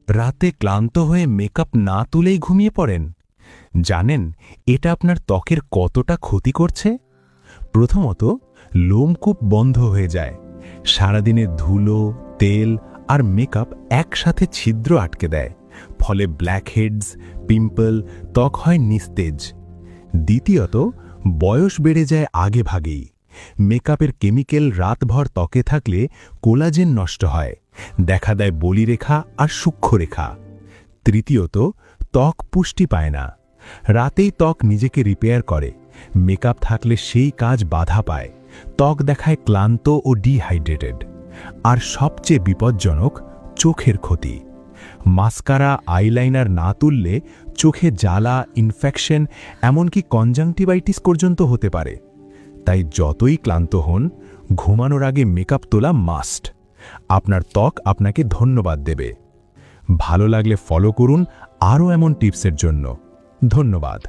রাতে ক্লান্ত হয়ে মেকআপ না তুলেই ঘুমিয়ে পড়েন? জানেন এটা আপনার ত্বকের কতটা ক্ষতি করছে? প্রথমত, লোমকূপ বন্ধ হয়ে যায়। সারাদিনের ধুলো, তেল আর মেকআপ একসাথে ছিদ্র আটকে দেয়, ফলে ব্ল্যাকহেডস, পিম্পল, ত্বক হয় নিস্তেজ। দ্বিতীয়ত, বয়স বেড়ে যায় আগে ভাগেই। মেকআপের কেমিক্যাল রাতভর ত্বকে থাকলে কোলাজেন নষ্ট হয়, দেখা দেয় বলিরেখা আর সূক্ষ্মরেখা। তৃতীয়ত, ত্বক পুষ্টি পায় না। রাতেই ত্বক নিজেকে রিপেয়ার করে, মেকআপ থাকলে সেই কাজ বাধা পায়, ত্বক দেখায় ক্লান্ত ও ডিহাইড্রেটেড। আর সবচেয়ে বিপজ্জনক, চোখের ক্ষতি। মাস্কারা, আইলাইনার না তুললে চোখে জ্বালা, ইনফেকশন, এমনকি কনজাংটিভাইটিস পর্যন্ত হতে পারে। তাই যতই ক্লান্ত হন, ঘুমানোর আগে মেকআপ তোলা মাস্ট। আপনার ত্বক আপনাকে ধন্যবাদ দেবে। ভালো লাগলে ফলো করুন আরও এমন টিপসের জন্য। ধন্যবাদ।